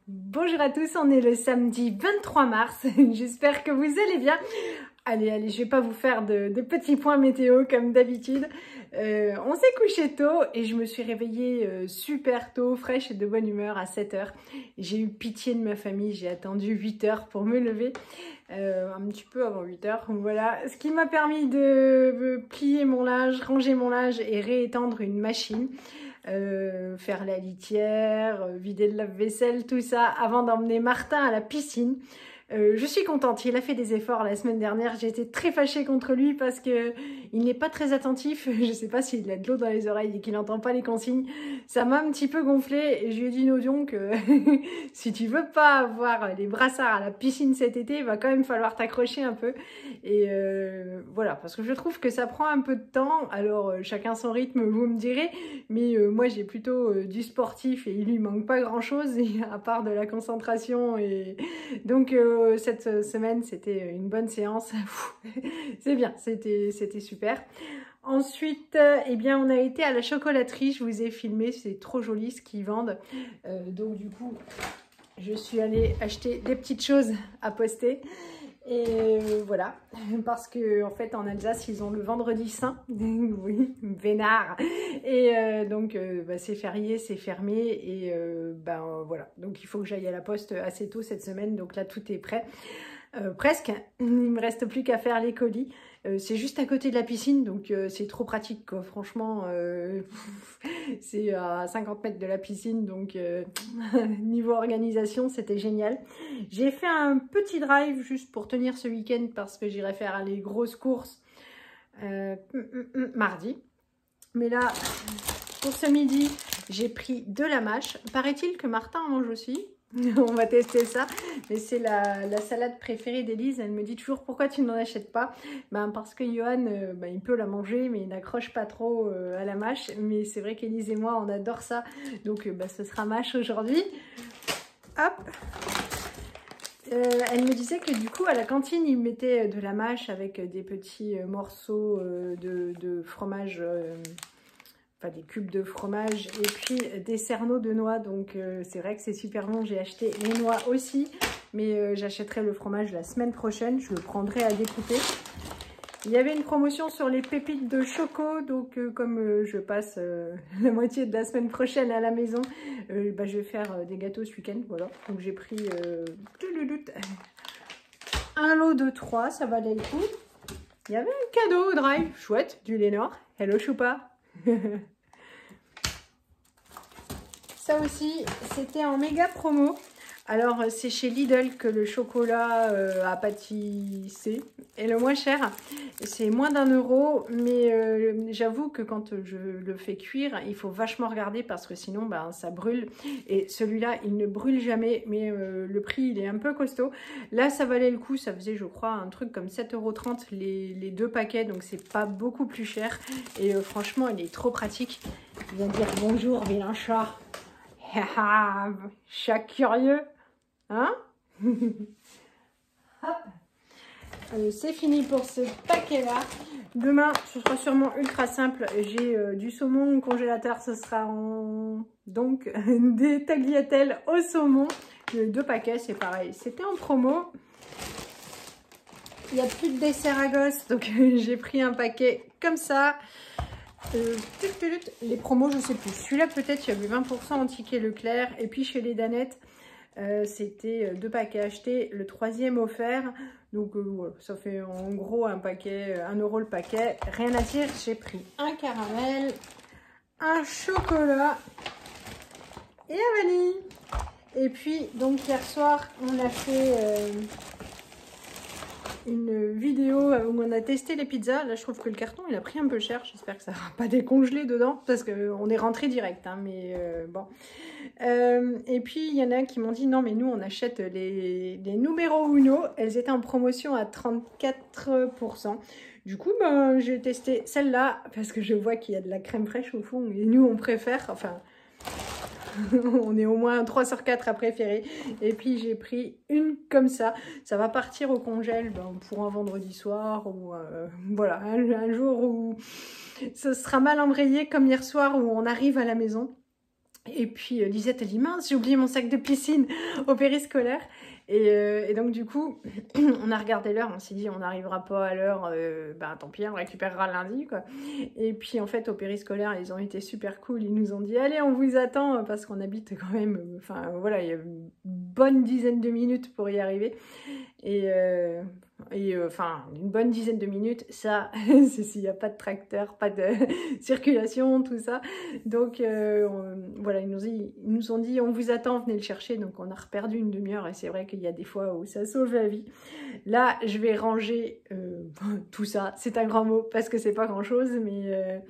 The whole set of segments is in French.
Bonjour à tous, on est le samedi 23 mars, j'espère que vous allez bien. Allez, je vais pas vous faire de petits points météo comme d'habitude. On s'est couché tôt et je me suis réveillée super tôt, fraîche et de bonne humeur à 7 h. J'ai eu pitié de ma famille, j'ai attendu 8 h pour me lever, un petit peu avant 8 h. Voilà, ce qui m'a permis de plier mon linge, ranger mon linge et réétendre une machine. Faire la litière, vider le lave-vaisselle, tout ça, avant d'emmener Martin à la piscine. Je suis contente, il a fait des efforts la semaine dernière, j'ai été très fâchée contre lui parce que il n'est pas très attentif, je sais pas s'il a de l'eau dans les oreilles et qu'il n'entend pas les consignes, ça m'a un petit peu gonflé et je lui ai dit Nodion que si tu veux pas avoir les brassards à la piscine cet été, il va quand même falloir t'accrocher un peu et voilà, parce que je trouve que ça prend un peu de temps, alors chacun son rythme, vous me direz, mais moi j'ai plutôt du sportif et il lui manque pas grand chose à part de la concentration et donc cette semaine c'était une bonne séance. C'est bien, c'était super. Ensuite, eh bien, on a été à la chocolaterie, je vous ai filmé, c'est trop joli ce qu'ils vendent. Donc du coup, je suis allée acheter des petites choses à poster. Et voilà, parce que en fait en Alsace ils ont le vendredi saint, oui, vénard, et donc bah, c'est férié, c'est fermé, et voilà, donc il faut que j'aille à la poste assez tôt cette semaine, donc là tout est prêt. Presque, il me reste plus qu'à faire les colis. C'est juste à côté de la piscine, donc c'est trop pratique quoi. Franchement, c'est à 50 mètres de la piscine, donc niveau organisation c'était génial. J'ai fait un petit drive juste pour tenir ce week-end parce que j'irai faire les grosses courses mardi. Mais là, pour ce midi, j'ai pris de la mâche. Paraît-il que Martin en mange aussi. On va tester ça, mais c'est la salade préférée d'Élise. Elle me dit toujours pourquoi tu n'en achètes pas. Parce que Johan, il peut la manger, mais il n'accroche pas trop à la mâche. Mais c'est vrai qu'Élise et moi, on adore ça. Donc ce sera mâche aujourd'hui. Hop. Elle me disait que du coup à la cantine ils mettaient de la mâche avec des petits morceaux de fromage. Enfin des cubes de fromage et puis des cerneaux de noix, donc c'est vrai que c'est super bon. J'ai acheté les noix aussi, mais j'achèterai le fromage la semaine prochaine, je le prendrai à découper. Il y avait une promotion sur les pépites de choco, donc comme je passe la moitié de la semaine prochaine à la maison, je vais faire des gâteaux ce week-end, voilà. Donc j'ai pris un lot de 3, ça valait le coup. Il y avait un cadeau au drive, chouette, du Lénore. Hello Choupa. Ça aussi, c'était en méga promo. Alors, c'est chez Lidl que le chocolat à pâtisser est le moins cher. C'est moins d'1 €, mais j'avoue que quand je le fais cuire, il faut vachement regarder parce que sinon, ça brûle. Et celui-là, il ne brûle jamais, mais le prix, il est un peu costaud. Là, ça valait le coup. Ça faisait, je crois, un truc comme 7,30 € les 2 paquets. Donc, c'est pas beaucoup plus cher. Et franchement, il est trop pratique. Il vient dire bonjour, vilain chat. Chat curieux. Hein? C'est fini pour ce paquet là. Demain ce sera sûrement ultra simple. J'ai du saumon au congélateur, ce sera donc des tagliatelles au saumon. 2 paquets, c'est pareil, c'était en promo. Il n'y a plus de dessert à gosse, donc j'ai pris un paquet comme ça. Les promos je sais plus, celui-là peut-être il y avait 20% en ticket Leclerc, et puis chez les Danettes c'était 2 paquets achetés, le 3e offert, donc voilà, ça fait en gros un paquet, 1 € le paquet, rien à dire. J'ai pris un caramel, un chocolat et un vanille. Et puis donc hier soir on a fait une vidéo où on a testé les pizzas. Là je trouve que le carton il a pris un peu cher, j'espère que ça va pas décongeler dedans parce qu'on est rentré direct hein, mais bon. Et puis il y en a qui m'ont dit non mais nous on achète les numéro uno, elles étaient en promotion à 34%. Du coup j'ai testé celle-là parce que je vois qu'il y a de la crème fraîche au fond et nous on préfère, enfin on est au moins 3 sur 4 à préférer. Et puis j'ai pris une comme ça. Ça va partir au congèle pour un vendredi soir ou voilà, un jour où ce sera mal embrayé comme hier soir où on arrive à la maison. Et puis Lisette, elle dit mince, j'ai oublié mon sac de piscine au périscolaire. Et donc du coup, on a regardé l'heure, on s'est dit on n'arrivera pas à l'heure, bah tant pis, on récupérera lundi quoi. Et puis en fait au périscolaire, ils ont été super cool, ils nous ont dit allez on vous attend parce qu'on habite quand même, enfin voilà, il y a une bonne dizaine de minutes pour y arriver. Enfin, une bonne dizaine de minutes, ça, c'est s'il n'y a pas de tracteur, pas de circulation, tout ça. Donc, voilà, ils nous ont dit, on vous attend, venez le chercher. Donc, on a reperdu une demi-heure et c'est vrai qu'il y a des fois où ça sauve la vie. Là, je vais ranger tout ça. C'est un grand mot parce que c'est pas grand-chose, mais...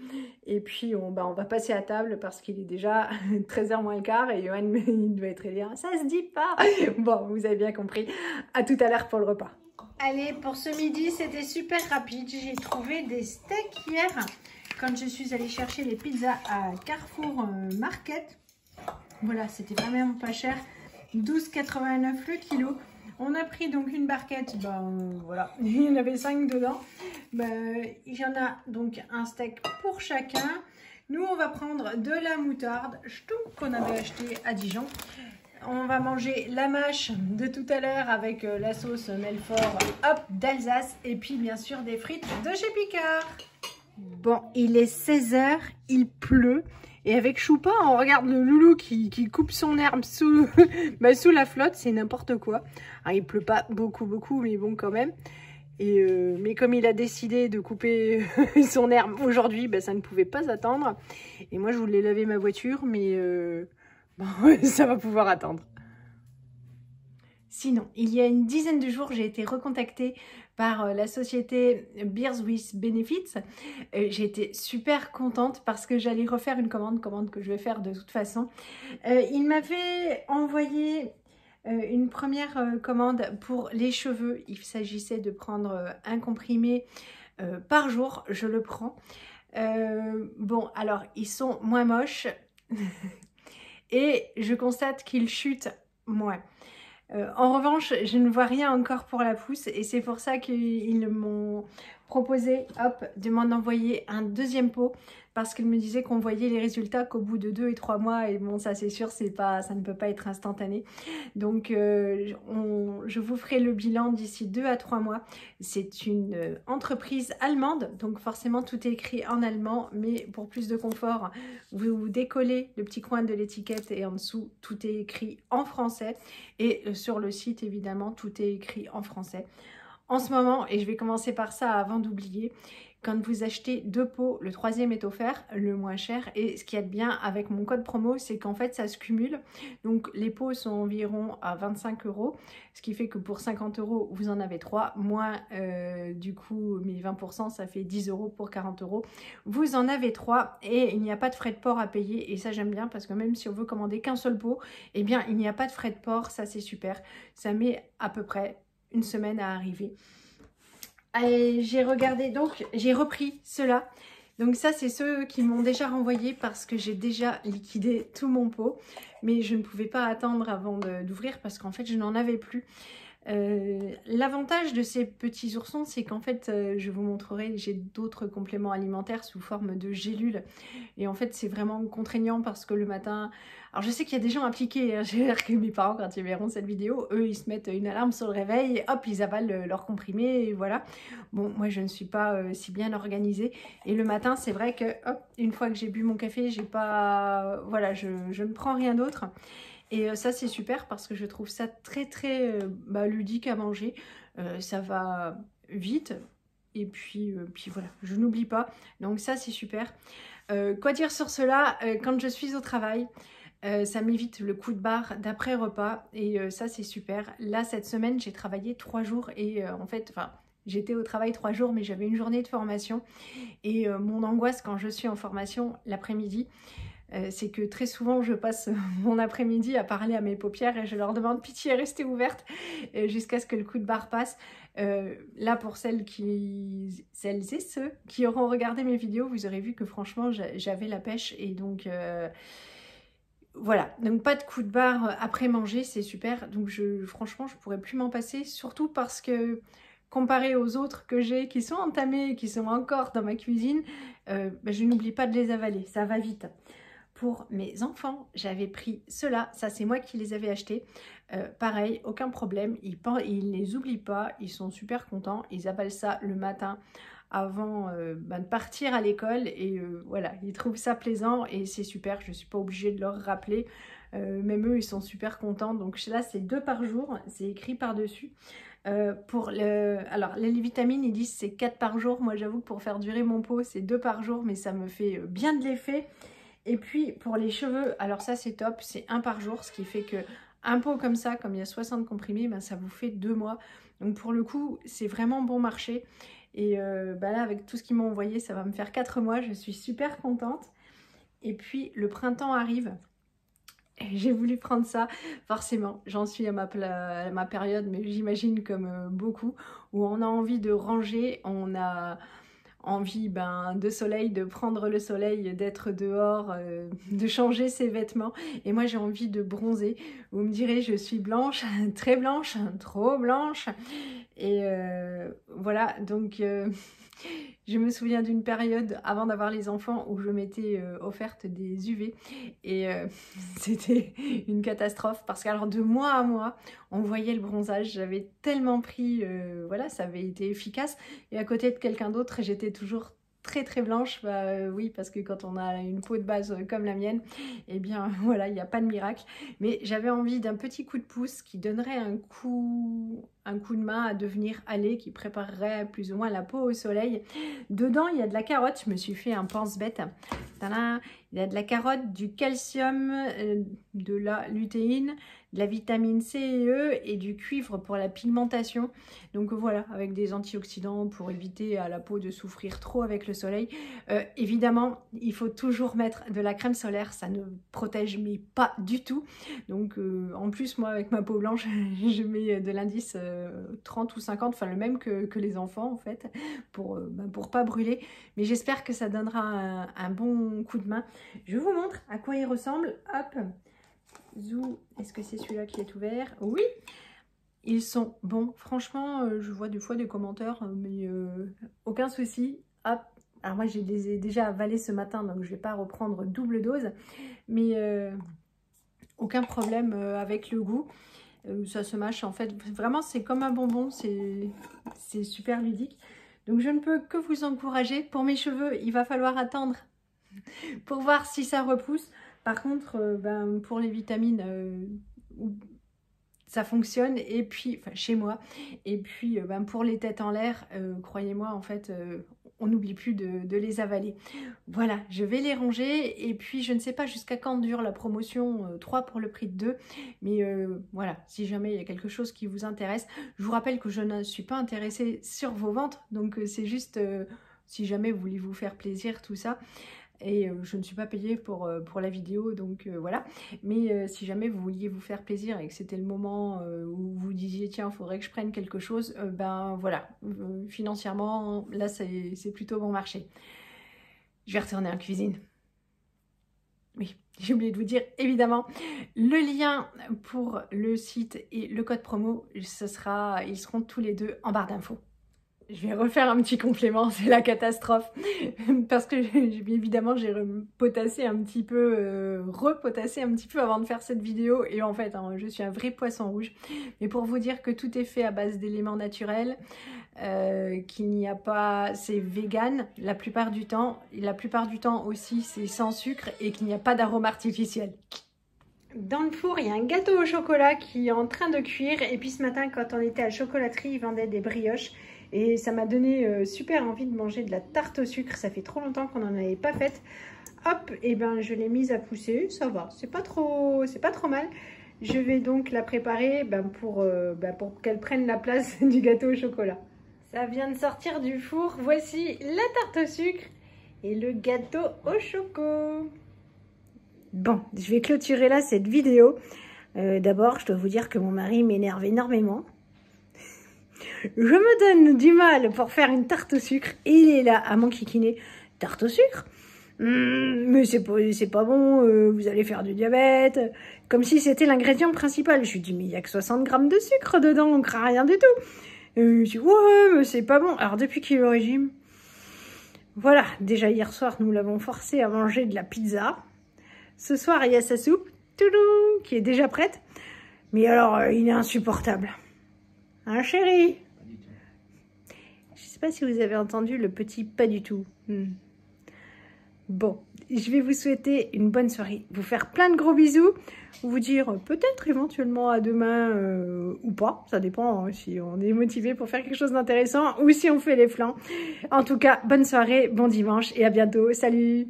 et puis, on va passer à table parce qu'il est déjà 13h moins le quart et Johan, il doit être là. Ça se dit pas. Bon, vous avez bien compris. À tout à l'heure pour le repas. Allez, pour ce midi, c'était super rapide. J'ai trouvé des steaks hier quand je suis allée chercher les pizzas à Carrefour Market. Voilà, c'était vraiment pas cher. 12,89 le kilo. On a pris donc une barquette, voilà, il y en avait 5 dedans. Il y en a donc un steak pour chacun. Nous, on va prendre de la moutarde qu'on avait acheté à Dijon. On va manger la mâche de tout à l'heure avec la sauce Melfort d'Alsace. Et puis, bien sûr, des frites de chez Picard. Bon, il est 16h, il pleut. Et avec Choupa, on regarde le loulou qui coupe son herbe sous, sous la flotte. C'est n'importe quoi. Alors, il pleut pas beaucoup, mais bon, quand même. Mais comme il a décidé de couper son herbe aujourd'hui, ça ne pouvait pas attendre. Et moi, je voulais laver ma voiture, mais ça va pouvoir attendre. Sinon, il y a une dizaine de jours, j'ai été recontactée par la société Beers with Benefits. J'ai été super contente parce que j'allais refaire une commande que je vais faire de toute façon. Il m'avait envoyé une première commande pour les cheveux. Il s'agissait de prendre un comprimé par jour. Je le prends. Bon, alors, ils sont moins moches et je constate qu'ils chutent moins. En revanche, je ne vois rien encore pour la pousse et c'est pour ça qu'ils m'ont proposé de m'en envoyer un deuxième pot parce qu'ils me disaient qu'on voyait les résultats qu'au bout de 2 et 3 mois et bon ça c'est sûr, ça ne peut pas être instantané. Donc je vous ferai le bilan d'ici 2 à 3 mois. C'est une entreprise allemande, donc forcément tout est écrit en allemand, mais pour plus de confort, vous décollez le petit coin de l'étiquette et en dessous tout est écrit en français et sur le site évidemment tout est écrit en français. En ce moment, et je vais commencer par ça avant d'oublier, quand vous achetez 2 pots, le 3e est offert, le moins cher. Et ce qu'il y a de bien avec mon code promo, c'est qu'en fait, ça se cumule. Donc, les pots sont environ à 25 €, ce qui fait que pour 50 €, vous en avez 3, moins du coup, mes 20%, ça fait 10 € pour 40 €. Vous en avez 3 et il n'y a pas de frais de port à payer. Et ça, j'aime bien parce que même si on veut commander qu'un seul pot, eh bien, il n'y a pas de frais de port. Ça, c'est super. Ça met à peu près une semaine à arriver. J'ai regardé, donc j'ai repris ceux-là. Donc ça, c'est ceux qui m'ont déjà renvoyé parce que j'ai déjà liquidé tout mon pot. Mais je ne pouvais pas attendre avant d'ouvrir parce qu'en fait, je n'en avais plus. L'avantage de ces petits oursons, c'est qu'en fait, je vous montrerai, j'ai d'autres compléments alimentaires sous forme de gélules. Et en fait, c'est vraiment contraignant parce que le matin... Alors, je sais qu'il y a des gens impliqués. Hein. J'espère que mes parents, quand ils verront cette vidéo, eux, ils se mettent une alarme sur le réveil et hop, ils avalent leur comprimé et voilà. Bon, moi, je ne suis pas si bien organisée. Et le matin, c'est vrai que, hop, une fois que j'ai bu mon café, j'ai pas... Voilà, je ne prends rien d'autre. Et ça, c'est super parce que je trouve ça très ludique à manger. Ça va vite. Et puis voilà, je n'oublie pas. Donc ça, c'est super. Quoi dire sur cela? Quand je suis au travail, ça m'évite le coup de barre d'après repas. Et ça, c'est super. Là, cette semaine, j'ai travaillé 3 jours. Et en fait, j'étais au travail 3 jours, mais j'avais une journée de formation. Et mon angoisse quand je suis en formation l'après-midi, c'est que très souvent je passe mon après-midi à parler à mes paupières et je leur demande pitié, restez ouvertes jusqu'à ce que le coup de barre passe. Là pour celles et ceux qui auront regardé mes vidéos, vous aurez vu que franchement j'avais la pêche et donc voilà, donc pas de coup de barre après manger, c'est super. Donc franchement je pourrais plus m'en passer, surtout parce que comparé aux autres que j'ai qui sont entamés, qui sont encore dans ma cuisine, je n'oublie pas de les avaler, ça va vite. Pour mes enfants, j'avais pris ceux-là. Ça, c'est moi qui les avais achetés. Pareil, aucun problème. Ils les oublient pas. Ils sont super contents. Ils avalent ça le matin avant de partir à l'école. Et voilà, ils trouvent ça plaisant et c'est super. Je ne suis pas obligée de leur rappeler. Même eux, ils sont super contents. Donc là, c'est 2 par jour. C'est écrit par-dessus. Alors, les vitamines, ils disent c'est 4 par jour. Moi, j'avoue que pour faire durer mon pot, c'est 2 par jour. Mais ça me fait bien de l'effet. Et puis pour les cheveux, alors ça c'est top, c'est 1 par jour, ce qui fait que un pot comme ça, comme il y a 60 comprimés, ben, ça vous fait 2 mois. Donc pour le coup, c'est vraiment bon marché. Et ben là, avec tout ce qu'ils m'ont envoyé, ça va me faire 4 mois, je suis super contente. Et puis le printemps arrive. J'ai voulu prendre ça, forcément, j'en suis à ma période, mais j'imagine comme beaucoup, où on a envie de ranger, on a envie de soleil, de prendre le soleil, d'être dehors, de changer ses vêtements. Et moi, j'ai envie de bronzer. Vous me direz, je suis blanche, très blanche, trop blanche. Et voilà, donc je me souviens d'une période avant d'avoir les enfants où je m'étais offerte des UV. Et c'était une catastrophe parce qu'alors de mois à mois, on voyait le bronzage. J'avais tellement pris, voilà, ça avait été efficace. Et à côté de quelqu'un d'autre, j'étais toujours très blanche. Oui, parce que quand on a une peau de base comme la mienne, eh bien voilà, il n'y a pas de miracle. Mais j'avais envie d'un petit coup de pouce qui donnerait un coup de main à devenir allée, qui préparerait plus ou moins la peau au soleil. Dedans, il y a de la carotte. Je me suis fait un pense-bête. Il y a de la carotte, du calcium, de la lutéine, de la vitamine C et E et du cuivre pour la pigmentation. Donc voilà, avec des antioxydants pour éviter à la peau de souffrir trop avec le soleil. Évidemment, il faut toujours mettre de la crème solaire, ça ne protège mais pas du tout. Donc en plus, moi avec ma peau blanche, je mets de l'indice 30 ou 50, enfin le même que les enfants en fait, pour pas brûler. Mais j'espère que ça donnera un bon coup de main. Je vous montre à quoi il ressemble. Hop, zou, est-ce que c'est celui-là qui est ouvert? Oui, ils sont bons. Franchement, je vois des fois des commentaires, mais aucun souci. Hop, alors moi je les ai déjà avalés ce matin, donc je ne vais pas reprendre double dose. Mais aucun problème avec le goût. Ça se mâche en fait. Vraiment, c'est comme un bonbon. C'est super ludique. Donc je ne peux que vous encourager. Pour mes cheveux, il va falloir attendre pour voir si ça repousse. Par contre, pour les vitamines, ça fonctionne. Et puis, enfin, chez moi. Et puis, pour les têtes en l'air, croyez-moi, en fait, on n'oublie plus de les avaler. Voilà, je vais les ranger. Et puis, je ne sais pas jusqu'à quand dure la promotion 3 pour le prix de 2. Mais voilà, si jamais il y a quelque chose qui vous intéresse. Je vous rappelle que je ne suis pas intéressée sur vos ventes. Donc, c'est juste si jamais vous voulez vous faire plaisir, tout ça. Et je ne suis pas payée pour la vidéo, donc voilà. Mais si jamais vous vouliez vous faire plaisir et que c'était le moment où vous disiez tiens, il faudrait que je prenne quelque chose, voilà, financièrement, là c'est plutôt bon marché. Je vais retourner en cuisine. Oui, j'ai oublié de vous dire, évidemment, le lien pour le site et le code promo, ils seront tous les deux en barre d'infos. Je vais refaire un petit complément, c'est la catastrophe. Parce que évidemment, j'ai repotassé un petit peu avant de faire cette vidéo. Et en fait, hein, je suis un vrai poisson rouge. Mais pour vous dire que tout est fait à base d'éléments naturels, qu'il n'y a pas... C'est vegan la plupart du temps. La plupart du temps aussi, c'est sans sucre et qu'il n'y a pas d'arôme artificiel. Dans le four, il y a un gâteau au chocolat qui est en train de cuire. Et puis ce matin, quand on était à la chocolaterie, ils vendaient des brioches. Et ça m'a donné super envie de manger de la tarte au sucre. Ça fait trop longtemps qu'on n'en avait pas faite. Hop, et je l'ai mise à pousser. Ça va, c'est pas trop mal. Je vais donc la préparer pour qu'elle prenne la place du gâteau au chocolat. Ça vient de sortir du four. Voici la tarte au sucre et le gâteau au choco. Bon, je vais clôturer là cette vidéo. D'abord, je dois vous dire que mon mari m'énerve énormément. Je me donne du mal pour faire une tarte au sucre et il est là à m'enquiquiner. Tarte au sucre mais c'est pas bon, vous allez faire du diabète. Comme si c'était l'ingrédient principal. Je lui dis, mais il n'y a que 60 grammes de sucre dedans, on craint rien du tout. Je dis, ouais, mais c'est pas bon. Alors depuis qu'il est au régime, voilà, déjà hier soir, nous l'avons forcé à manger de la pizza. Ce soir, il y a sa soupe, toulou, qui est déjà prête. Mais alors, il est insupportable. Hein, chéri? Je sais pas si vous avez entendu le petit pas du tout. Bon, je vais vous souhaiter une bonne soirée, vous faire plein de gros bisous, vous dire peut-être éventuellement à demain ou pas, ça dépend hein, si on est motivé pour faire quelque chose d'intéressant ou si on fait les flancs. En tout cas, bonne soirée, bon dimanche et à bientôt, salut!